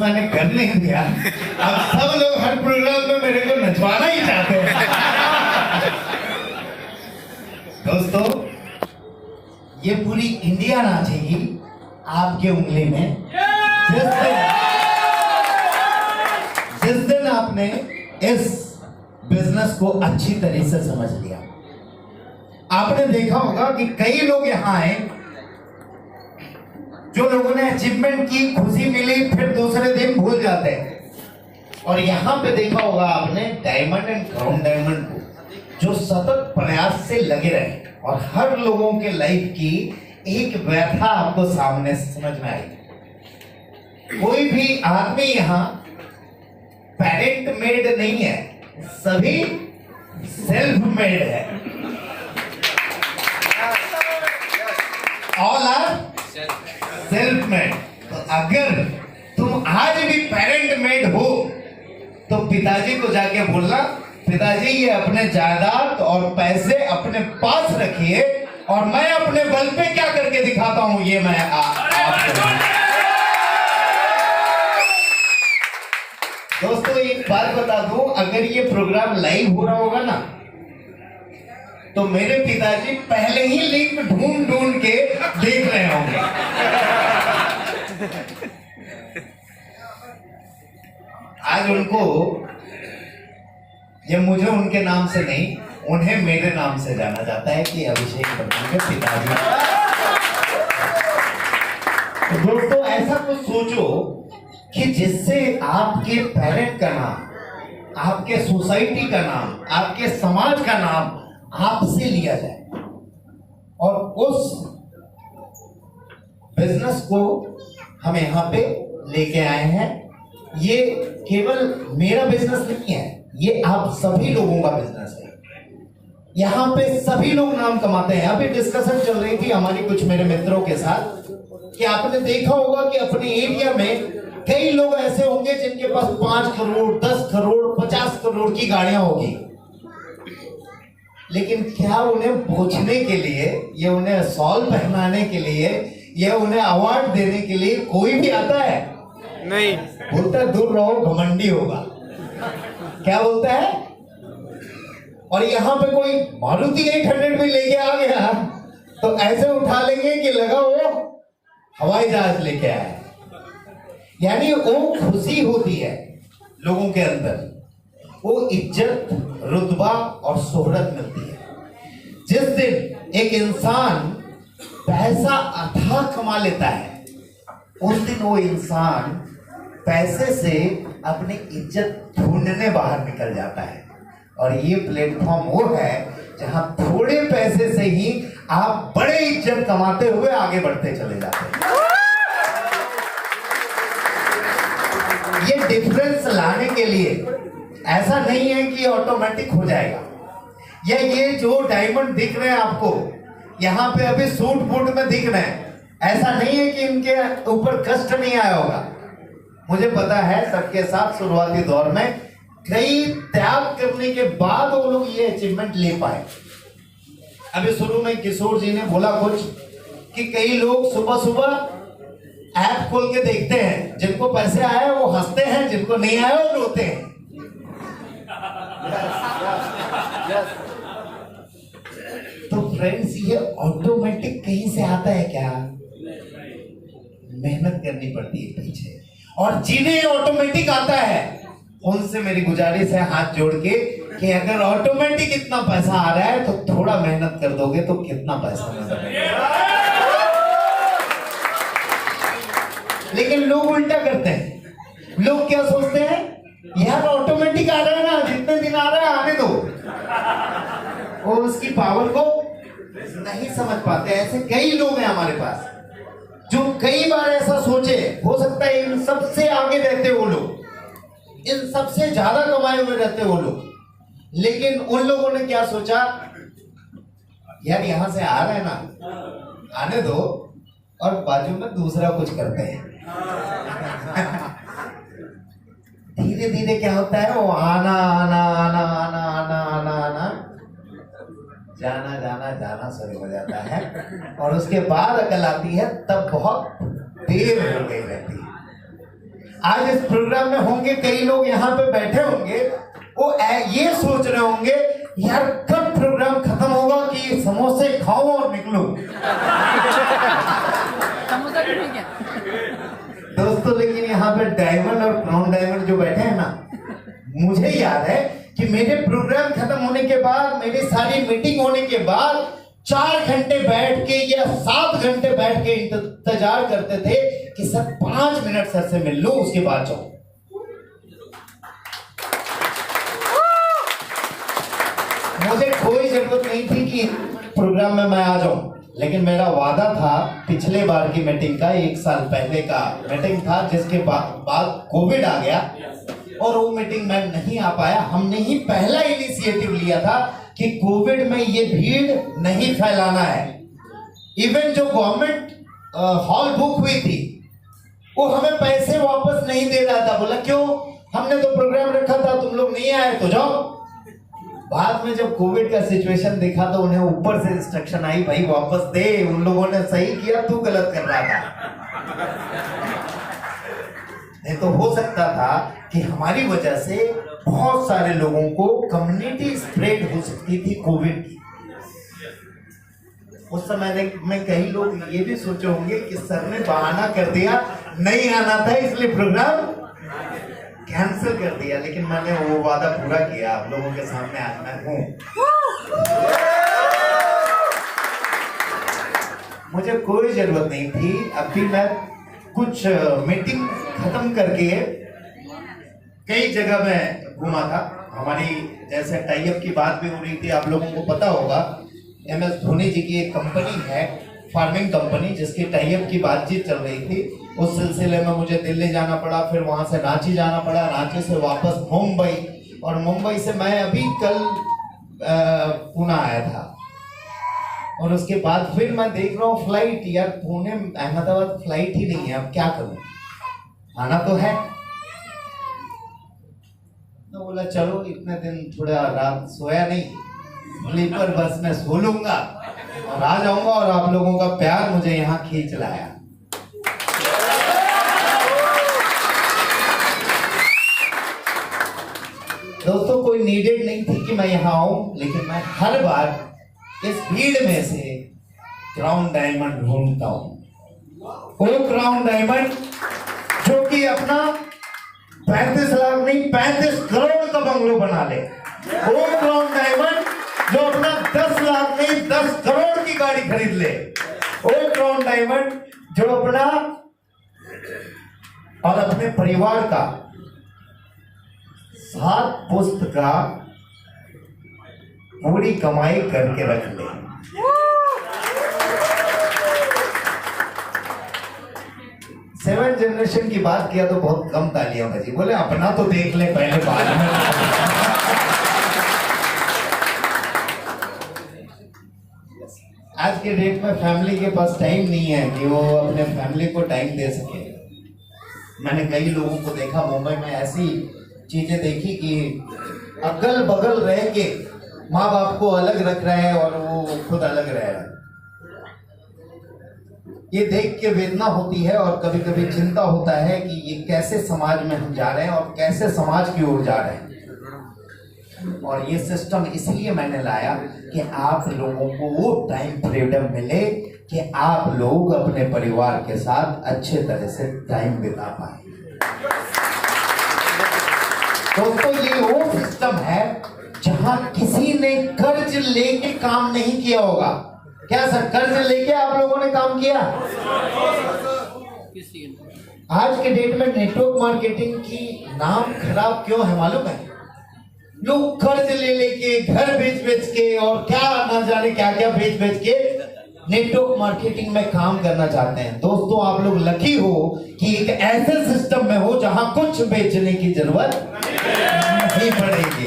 मैंने कर नहीं दिया। अब सब लोग हर प्रोग्राम में मेरे को नचवाना ही चाहते हैं। दोस्तों, ये पूरी इंडिया नाचेगी आपके उंगली में जिस दिन आपने इस बिजनेस को अच्छी तरह से समझ लिया। आपने देखा होगा कि कई लोग यहां आए, जो लोगों ने अचीवमेंट की, खुशी मिली, फिर दूसरे दिन भूल जाते हैं। और यहां पे देखा होगा आपने डायमंड एंड क्राउन डायमंड को, जो सतत प्रयास से लगे रहे और हर लोगों के लाइफ की एक व्यथा आपको सामने समझ में आई। कोई भी आदमी यहां पेरेंट मेड नहीं है, सभी सेल्फ मेड है। All are self made. तो अगर तुम आज भी पेरेंट मेड हो तो पिताजी को जाके बोलना, पिताजी ये अपने जायदाद और पैसे अपने पास रखिए और मैं अपने बल पे क्या करके दिखाता हूं ये मैं आपको। दोस्तों, एक बात बता दूं, अगर ये प्रोग्राम लाइव हो रहा होगा ना, तो मेरे पिताजी पहले ही लिंक ढूंढ ढूंढ के देख रहे होंगे। आज उनको, ये मुझे उनके नाम से नहीं, उन्हें मेरे नाम से जाना जाता है कि अभिषेक वर्मा के पिताजी। तो दोस्तों, ऐसा कुछ सोचो कि जिससे आपके पेरेंट का नाम, आपके सोसाइटी का नाम, आपके समाज का नाम आपसे लिया जाए। और उस बिजनेस को हम यहां पे लेके आए हैं। ये केवल मेरा बिजनेस नहीं है, ये आप सभी लोगों का बिजनेस है। यहाँ पे सभी लोग नाम कमाते हैं। अभी डिस्कशन चल रही थी हमारी कुछ मेरे मित्रों के साथ कि आपने देखा होगा कि अपने एरिया में कई लोग ऐसे होंगे जिनके पास 5 करोड़, 10 करोड़, 50 करोड़ की गाड़ियां होगी, लेकिन क्या उन्हें पूछने के लिए, ये उन्हें शॉल पहनाने के लिए, ये उन्हें अवार्ड देने के लिए कोई भी आता है? नहीं। बोलता है दूर रहो, घमंडी होगा। क्या बोलता है? और यहाँ पे कोई मारुति 800 भी लेके आ गया तो ऐसे उठा लेंगे कि लगा वो हवाई जहाज लेके आया। यानी वो खुशी होती है लोगों के अंदर, वो इज्जत, रुतबा और शोहरत मिलती है। जिस दिन एक इंसान पैसा अथाह कमा लेता है, उस दिन वो इंसान पैसे से अपनी इज्जत ढूंढने बाहर निकल जाता है। और ये प्लेटफॉर्म वो है जहां थोड़े पैसे से ही आप बड़े इज्जत कमाते हुए आगे बढ़ते चले जाते हैं। ये डिफरेंस लाने के लिए ऐसा नहीं है कि ऑटोमेटिक हो जाएगा। ये जो डायमंड दिख रहे हैं आपको यहाँ पे अभी सूट बूट में दिख रहे हैं, ऐसा नहीं है कि इनके ऊपर कष्ट नहीं आया होगा। मुझे पता है सबके साथ शुरुआती दौर में कई त्याग करने के बाद वो लोग ये अचीवमेंट ले पाए। अभी शुरू में किशोर जी ने बोला कुछ कि कई लोग सुबह सुबह ऐप खोल के देखते हैं, जिनको पैसे आए वो हंसते हैं, जिनको नहीं आए वो रोते हैं। तो फ्रेंड्स, ये ऑटोमेटिक कहीं से आता है क्या? मेहनत करनी पड़ती है पीछे। और जिन्हें ऑटोमेटिक आता है उनसे मेरी गुजारिश है हाथ जोड़ के कि अगर ऑटोमेटिक इतना पैसा आ रहा है तो थोड़ा मेहनत कर दोगे तो कितना पैसा नजर आएगा। लेकिन लोग उल्टा करते हैं। लोग क्या सोचते हैं, यार ऑटोमेटिक आ रहा है ना, जितने दिन आ रहा है आने दो, और उसकी पावर को नहीं समझ पाते। ऐसे कई लोग हैं हमारे पास जो कई बार ऐसा सोचे, हो सकता है इन सबसे आगे रहते वो लोग, इन सबसे ज्यादा कमाए हुए रहते वो लोग, लेकिन उन लोगों ने क्या सोचा, यार यहां से आ रहे हैं ना, आने दो, और बाजू में दूसरा कुछ करते हैं। धीरे धीरे क्या होता है, वो आना आना आना आना आना आना आना, जाना जाना जाना शुरू हो जाता है। और उसके बाद अकल आती है तब बहुत देर हो गई रहती है। आज इस प्रोग्राम में होंगे कई लोग यहाँ पे बैठे होंगे, वो ये सोच रहे होंगे यार कब प्रोग्राम खत्म होगा कि समोसे खाओ और निकलो। दोस्तों लेकिन यहाँ पे डायमंड और क्राउन डायमंड जो बैठे हैं ना, मुझे याद है कि मेरे प्रोग्राम खत्म होने के बाद, मेरी सारी मीटिंग होने के बाद 4 घंटे बैठ के या 7 घंटे बैठ के इंतजार करते थे कि सर 5 मिनट सर से मिल लो, उसके बाद जाओ। मुझे कोई जरूरत नहीं थी कि प्रोग्राम में मैं आ जाऊं, लेकिन मेरा वादा था पिछले बार की मीटिंग का, 1 साल पहले का मीटिंग था, जिसके बाद कोविड आ गया और वो मीटिंग में नहीं आ पाया। हमने ही पहला इनिशिएटिव लिया था कि कोविड में ये भीड़ नहीं फैलाना है। इवन जो गवर्नमेंट हॉल बुक हुई थी वो हमें पैसे वापस नहीं दे रहा था। बोला क्यों, हमने तो प्रोग्राम रखा था, तुम लोग नहीं आए तो जाओ। बाद में जब कोविड का सिचुएशन देखा तो उन्हें ऊपर से इंस्ट्रक्शन आई, भाई वापस दे, उन लोगों ने सही किया, तू गलत कर रहा था। नहीं तो हो सकता था कि हमारी वजह से बहुत सारे लोगों को कम्युनिटी स्प्रेड हो सकती थी कोविड की। उस समय में कई लोग ये भी सोचे होंगे कि सर ने बहाना कर दिया, नहीं आना था इसलिए प्रोग्राम कैंसिल कर दिया। लेकिन मैंने वो वादा पूरा किया, आप लोगों के सामने आज मैं हूं। मुझे कोई जरूरत नहीं थी। अभी मैं कुछ मीटिंग खत्म करके कई जगह में घूमा था। हमारी जैसे टाई अप की बात भी हो रही थी, आप लोगों को पता होगा MS धोनी जी की एक कंपनी है, फार्मिंग कंपनी, जिसकी टाई अप की बातचीत चल रही थी। उस सिलसिले में मुझे दिल्ली जाना पड़ा, फिर वहां से रांची जाना पड़ा, रांची से वापस मुंबई, और मुंबई से मैं अभी कल पुणे आया था। और उसके बाद फिर मैं देख रहा हूँ फ्लाइट, यार पुणे अहमदाबाद फ्लाइट ही नहीं है, अब क्या करूं, आना तो है। तो बोला चलो इतने दिन थोड़ा रात सोया नहीं, स्लीपर बस में सो लूंगा और आ जाऊंगा, और आप लोगों का प्यार मुझे यहाँ खींच लाया। दोस्तों कोई नीडेड नहीं थी कि मैं यहाँ आऊं, लेकिन मैं हर बार इस भीड़ में से क्राउन डायमंड ढूंढता हूं। वो क्राउन डायमंड जो कि अपना 35 लाख नहीं 35 करोड़ का बंगलो बना ले। वो क्राउन डायमंड जो अपना 10 लाख नहीं 10 करोड़ की गाड़ी खरीद ले। वो क्राउन डायमंड जो अपना और अपने परिवार का 7 पुश्त का पूरी कमाई करके रख ले। सेवन जनरेशन की बात किया तो बहुत कम तालियां बजी, बोले अपना तो देख ले पहले, बाद में। आज के डेट में फैमिली के पास टाइम नहीं है कि वो अपने फैमिली को टाइम दे सके। मैंने कई लोगों को देखा मुंबई में, ऐसी चीजें देखी कि अगल बगल रह के माँ बाप को अलग रख रहे हैं और वो खुद अलग रह रहे हैं। ये देख के वेदना होती है और कभी कभी चिंता होता है कि ये कैसे समाज में हम जा रहे हैं और कैसे समाज की ओर जा रहे हैं। और ये सिस्टम इसलिए मैंने लाया कि आप लोगों को वो टाइम फ्रीडम मिले कि आप लोग अपने परिवार के साथ अच्छे तरह से टाइम बिता पाए। दोस्तों ये वो सिस्टम है जहां किसी ने कर्ज लेके काम नहीं किया होगा। क्या सर कर्ज लेके आप लोगों ने काम किया? आज के डेट में नेटवर्क मार्केटिंग की नाम खराब क्यों है मालूम है? लोग कर्ज ले लेके, घर बेच के और क्या ना जाने क्या क्या बेच के नेटवर्क मार्केटिंग में काम करना चाहते हैं। दोस्तों आप लोग लकी हो कि एक ऐसे सिस्टम में हो जहां कुछ बेचने की जरूरत नहीं पड़ेगी,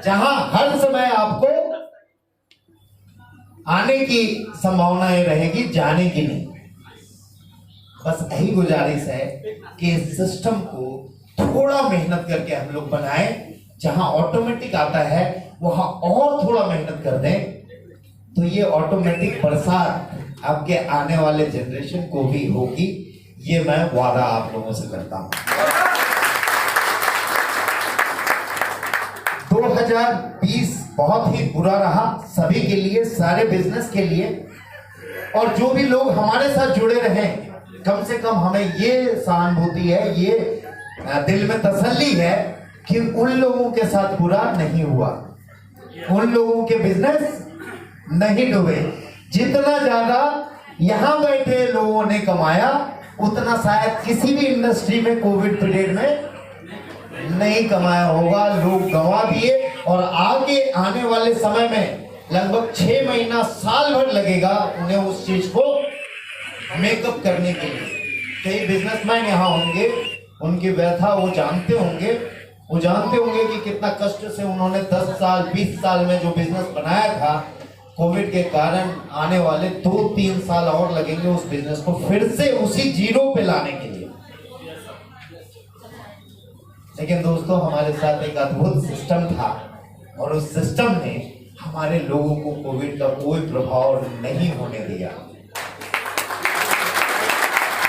जहां हर समय आपको आने की संभावनाएं रहेगी, जाने की नहीं। बस यही गुजारिश है कि इस सिस्टम को थोड़ा मेहनत करके हम लोग बनाएं, जहां ऑटोमेटिक आता है वहां और थोड़ा मेहनत कर दें, तो ये ऑटोमेटिक बरसात आपके आने वाले जनरेशन को भी होगी। ये मैं वादा आप लोगों से करता हूं। 2020 बहुत ही बुरा रहा सभी के लिए, सारे बिजनेस के लिए, और जो भी लोग हमारे साथ जुड़े रहे, कम से कम हमें ये सहानुभूति है, ये दिल में तसल्ली है कि उन लोगों के साथ बुरा नहीं हुआ, उन लोगों के बिजनेस नहीं डूबे। जितना ज्यादा यहां बैठे लोगों ने कमाया, उतना शायद किसी भी इंडस्ट्री में कोविड पीरियड में नहीं कमाया होगा। लोग गंवा दिए, और आगे आने वाले समय में लगभग 6 महीना साल भर लगेगा उन्हें उस चीज को मेकअप करने के लिए। कई बिजनेसमैन यहाँ होंगे, उनकी व्यथा वो जानते होंगे, वो जानते होंगे कि कितना कष्ट से उन्होंने 10 साल 20 साल में जो बिजनेस बनाया था, कोविड के कारण आने वाले 2-3 साल और लगेंगे उस बिजनेस को फिर से उसी जीरो पे लाने के लिए। लेकिन दोस्तों, हमारे साथ एक अद्भुत सिस्टम था, और उस सिस्टम ने हमारे लोगों को कोविड का कोई प्रभाव नहीं होने दिया।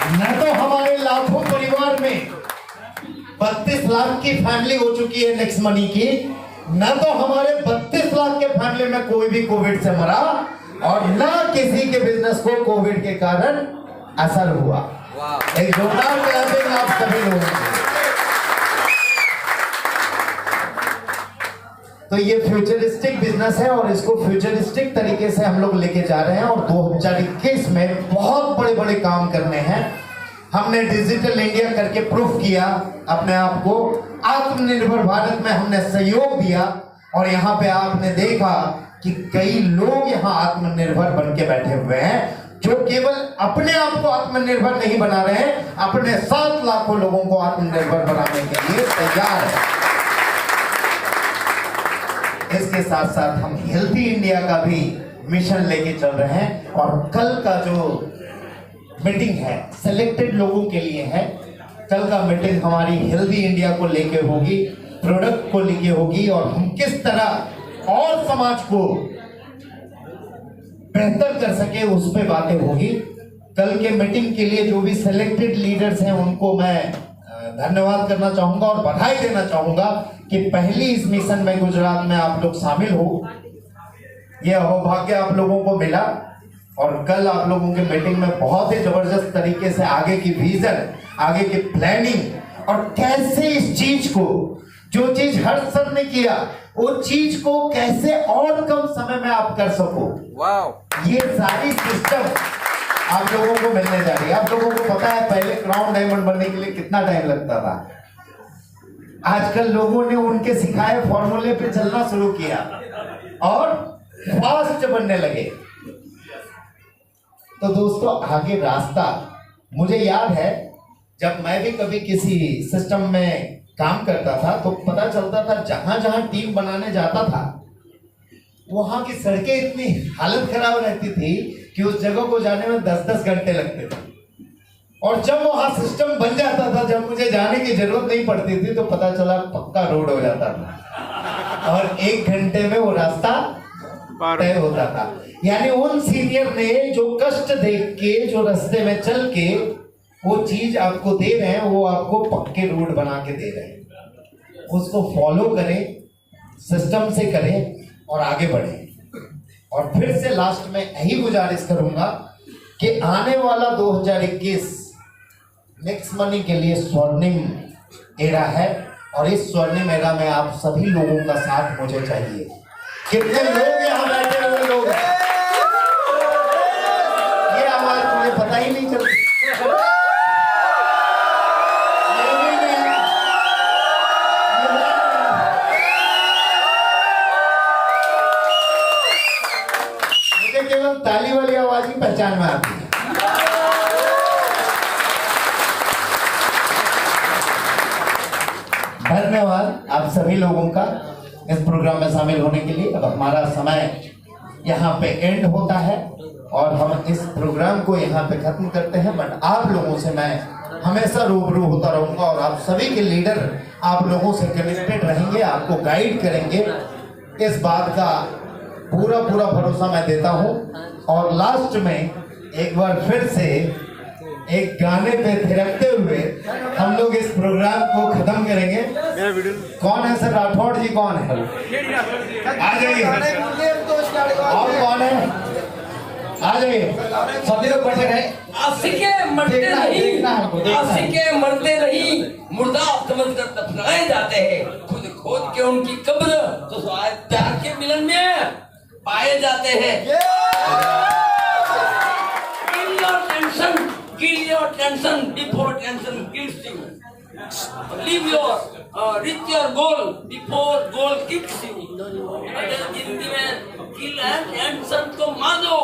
न तो हमारे लाखों परिवार में 32 लाख की फैमिली हो चुकी है नेक्स्ट मनी की, न तो हमारे 32 लाख के फैमिली में कोई भी कोविड से मरा, और न किसी के बिजनेस को कोविड के कारण असर हुआ। एक जोरदार क्लैपिंग आप सभी लोगों को। तो ये फ्यूचरिस्टिक बिजनेस है, और इसको फ्यूचरिस्टिक तरीके से हम लोग लेके जा रहे हैं, और 2021 में बहुत बड़े बड़े काम करने हैं। हमने डिजिटल इंडिया करके प्रूफ किया अपने आप को, आत्मनिर्भर भारत में हमने सहयोग दिया, और यहाँ पे आपने देखा कि कई लोग यहाँ आत्मनिर्भर बन के बैठे हुए हैं, जो केवल अपने आप को आत्मनिर्भर नहीं बना रहे हैं, अपने 7 लाखों लोगों को आत्मनिर्भर बनाने के लिए तैयार है। इसके साथ साथ हम हेल्थी इंडिया का भी मिशन लेके चल रहे हैं, और कल का जो मीटिंग है सिलेक्टेड लोगों के लिए है। कल का मीटिंग हमारी हेल्थी इंडिया को लेके होगी, प्रोडक्ट को लेके होगी, और हम किस तरह और समाज को बेहतर कर सके उस पे बातें होगी। कल के मीटिंग के लिए जो भी सिलेक्टेड लीडर्स हैं उनको मैं धन्यवाद करना चाहूंगा और बधाई देना चाहूंगा कि पहली इस मिशन में गुजरात में आप लोग शामिल हो। यह सौभाग्य आप लोगों को मिला, और कल आप लोगों के मीटिंग में बहुत ही जबरदस्त तरीके से आगे की विजन, आगे की प्लानिंग, और कैसे इस चीज को, जो चीज हर्ष सर ने किया, वो चीज को कैसे और कम समय में आप कर सको। वाह, ये सारी सिस्टम आप लोगों को मिलने जा रही है। आप लोगों को पता है पहले क्राउन डायमंड बनने के लिए कितना टाइम लगता था, आजकल लोगों ने उनके सिखाए फॉर्मूले पे चलना शुरू किया और फास्ट बनने लगे। तो दोस्तों, आगे रास्ता, मुझे याद है जब मैं भी कभी किसी सिस्टम में काम करता था तो पता चलता था जहां जहां टीम बनाने जाता था वहां की सड़कें इतनी हालत खराब रहती थी कि उस जगह को जाने में 10-10 घंटे लगते थे, और जब वहां सिस्टम बन जाता था, जब मुझे जाने की जरूरत नहीं पड़ती थी, तो पता चला पक्का रोड हो जाता था और 1 घंटे में वो रास्ता तय होता था। यानी उन सीनियर ने जो कष्ट देख के, जो रास्ते में चल के वो चीज आपको दे रहे हैं, वो आपको पक्के रोड बना के दे रहे हैं। उसको फॉलो करें, सिस्टम से करें और आगे बढ़ें। और फिर से लास्ट में यही गुजारिश करूंगा कि आने वाला 2021 नेक्स्ट मनी के लिए स्वर्णिम एरा है, और इस स्वर्णिम एरा में आप सभी लोगों का साथ मुझे चाहिए। कितने लोग यहाँ बैठे हुए लोग हैं, ये आवाज मुझे पता ही नहीं चलती। मुझे केवल ताली वाली आवाज ही पहचान में आती है। धन्यवाद आप सभी लोगों का इस प्रोग्राम में शामिल होने के लिए। अब हमारा समय यहाँ पे एंड होता है और हम इस प्रोग्राम को यहाँ पे खत्म करते हैं, बट आप लोगों से मैं हमेशा रूबरू होता रहूंगा, और आप सभी के लीडर आप लोगों से कनेक्टेड रहेंगे, आपको गाइड करेंगे। इस बात का पूरा भरोसा मैं देता हूँ। और लास्ट में एक बार फिर से एक गाने पे थिरकते हुए हम लोग इस प्रोग्राम को खत्म करेंगे। कौन है सर? राठौड़ जी कौन है? आ जाइए। और कौन है? आ जाइए। सभी लोग बैठे रहे। आशिके मरते नहीं, आशिके मरते नहीं, मुर्दा समझकर दफनाए जाते हैं। खुद खोद के उनकी कब्र तो शायद प्यार के मिलन में पाए जाते हैं। Kill your tension before tension kills you. Leave your reach your goal before goal kicks you. जिंदगी में kill and tension को मार दो,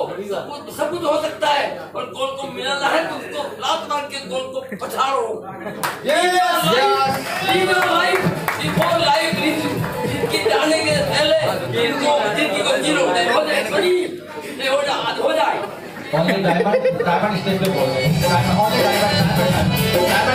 सब कुछ हो सकता है, और गोल को मिलाना है तो उसको लात मार के गोल को पछाड़ो। Leave your life before life leaves you. जिनकी जाने के पहले जिंदगी को जीरो हो जाए। डायमंड स्टेज पे बोल रहे हैं। डायमंड